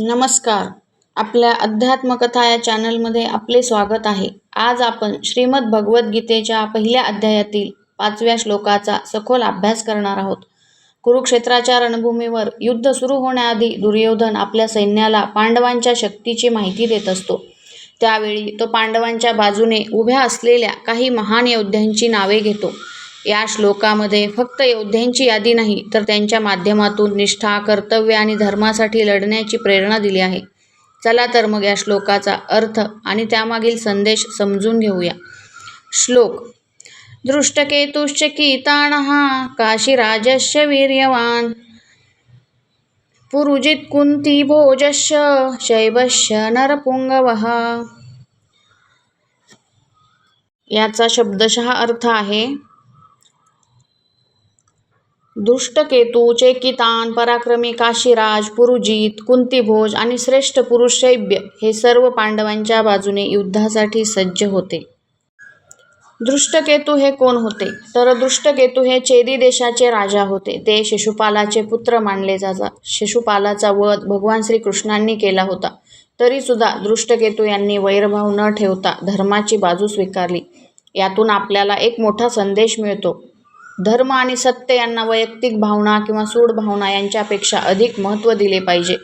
नमस्कार. आपल्या अध्यात्मकथा या चॅनलमध्ये आपले स्वागत आहे. आज आपण श्रीमद भगवद्गीतेच्या पहिल्या अध्यायातील 5व्या श्लोकाचा सखोल अभ्यास करणार आहोत. कुरुक्षेत्राच्या रणभूमीवर युद्ध सुरू होण्याआधी दुर्योधन आपल्या सैन्याला पांडवांच्या शक्तीची माहिती देत असतो. त्यावेळी तो पांडवांच्या बाजूने उभ्या असलेल्या काही महान योद्ध्यांची नावे घेतो. या श्लोकामध्ये फक्त योद्ध्यांची यादी नाही, तर त्यांच्या माध्यमातून निष्ठा, कर्तव्य आणि धर्मासाठी लढण्याची प्रेरणा दिली आहे. चला तर मग या श्लोकाचा अर्थ आणि त्यामागील संदेश समजून घेऊया. श्लोक. दृष्टकेतुश्च कीतानः काशीराजश्च वीर्यवान पुरुजित कुन्तीभोजश्च शैबश्च नरपुंगवः. याचा शब्दशः अर्थ आहे, दृष्टकेतू, चेकितान, पराक्रमी काशीराज, पुरुजित, कुंतीभोज आणि श्रेष्ठ पुरुष शैब्य हे सर्व पांडवांच्या बाजूने युद्धासाठी सज्ज होते. दृष्टकेतू हे कोण होते? तर दृष्टकेतू हे चेदी देशाचे राजा होते. ते शिशुपालाचे पुत्र मानले जातात. शिशुपालाचा वध भगवान श्रीकृष्णांनी केला होता. तरी सुद्धा दृष्टकेतू यांनी वैरभाव न ठेवता धर्माची बाजू स्वीकारली. यातून आपल्याला एक मोठा संदेश मिळतो. धर्म आणि सत्य यांना वैयक्तिक भावना किंवा सूड भावना यांच्यापेक्षा अधिक महत्त्व दिले पाहिजे.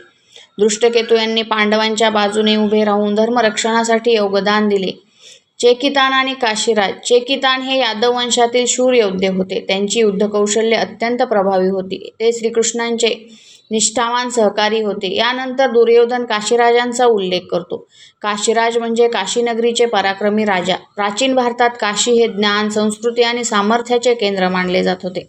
दृष्टकेतू यांनी पांडवांच्या बाजूने उभे राहून धर्मरक्षणासाठी योगदान दिले. चेकितान आणि काशीराज. चेकितान हे यादव वंशातील शूर योद्धे होते. त्यांची युद्धकौशल्य अत्यंत प्रभावी होती. ते श्रीकृष्णांचे निष्ठावान सहकारी होते. यानंतर दुर्योधन काशीराजांचा उल्लेख करतो. काशीराज म्हणजे काशीनगरीचे पराक्रमी राजा. प्राचीन भारतात काशी हे ज्ञान, संस्कृती आणि सामर्थ्याचे केंद्र मानले जात होते.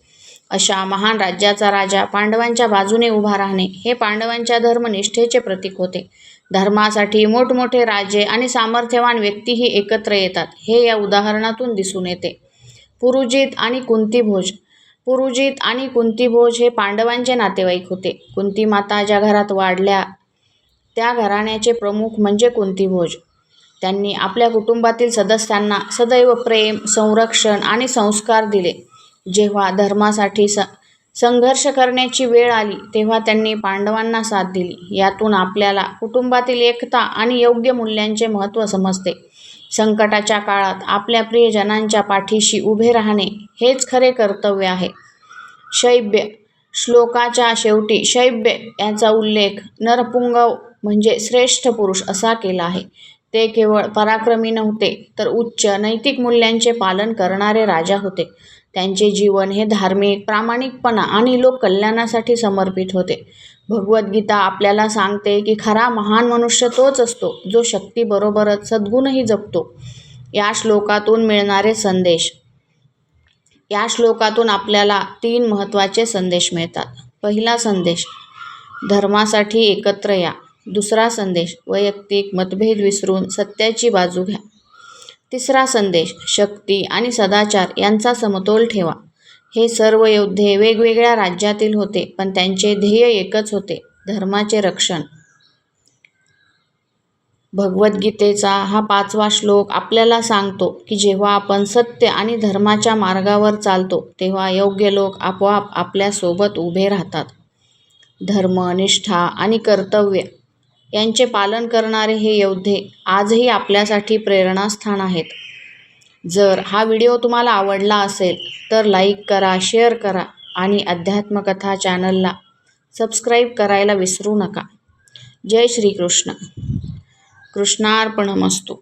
अशा महान राज्याचा राजा पांडवांच्या बाजूने उभा राहणे हे पांडवांच्या धर्मनिष्ठेचे प्रतीक होते. धर्मासाठी मोठमोठे राजे आणि सामर्थ्यवान व्यक्तीही एकत्र येतात, हे या उदाहरणातून दिसून येते. पुरुजित आणि कुंतीभोज. पुरुजित आणि कुंतीभोज हे पांडवांचे नातेवाईक होते. कुंती माता ज्या घरात वाढल्या त्या घराण्याचे प्रमुख म्हणजे कुंतीभोज. त्यांनी आपल्या कुटुंबातील सदस्यांना सदैव प्रेम, संरक्षण आणि संस्कार दिले. जेव्हा धर्मासाठी संघर्ष करण्याची वेळ आली तेव्हा त्यांनी पांडवांना साथ दिली. यातून आपल्याला कुटुंबातील एकता आणि योग्य मूल्यांचे महत्त्व समजते. संकटाच्या काळात आपल्या प्रियजनांच्या पाठीशी उभे राहणे हेच खरे कर्तव्य आहे. शैब्य. श्लोकाच्या शेवटी शैब्य याचा उल्लेख नरपुंगव म्हणजे श्रेष्ठ पुरुष असा केला आहे. ते केवळ पराक्रमी नव्हते, तर उच्च नैतिक मूल्यांचे पालन करणारे राजा होते. त्यांचे जीवन हे धार्मिक, प्रामाणिकपणा आणि लोककल्याणासाठी समर्पित होते. भगवद्गीता आपल्याला सांगते की खरा महान मनुष्य तोच असतो जो शक्तीबरोबरच सद्गुणही जपतो. या श्लोकातून मिळणारे संदेश. या श्लोकातून आपल्याला 3 महत्त्वाचे संदेश मिळतात. पहिला संदेश, धर्मासाठी एकत्र या. दुसरा संदेश, वैयक्तिक मतभेद विसरून सत्याची बाजू घ्या. तिसरा संदेश, शक्ती आणि सदाचार यांचा समतोल ठेवा. हे सर्व योद्धे वेगवेगळ्या राज्यातील होते, पण त्यांचे ध्येय एकच होते, धर्माचे रक्षण. भगवद्गीतेचा हा 5वा श्लोक आपल्याला सांगतो की जेव्हा आपण सत्य आणि धर्माच्या मार्गावर चालतो तेव्हा योग्य लोक आपोआप आपल्यासोबत उभे राहतात. धर्म, निष्ठा आणि कर्तव्य यांचे पालन करणारे हे योद्धे आजही आपल्यासाठी प्रेरणास्थान आहेत. जर हा व्हिडिओ तुम्हाला आवडला असेल तर लाईक करा, शेअर करा आणि अध्यात्मकथा चॅनलला सबस्क्राईब करायला विसरू नका. जय श्रीकृष्ण. कृष्णार्पणमस्तु.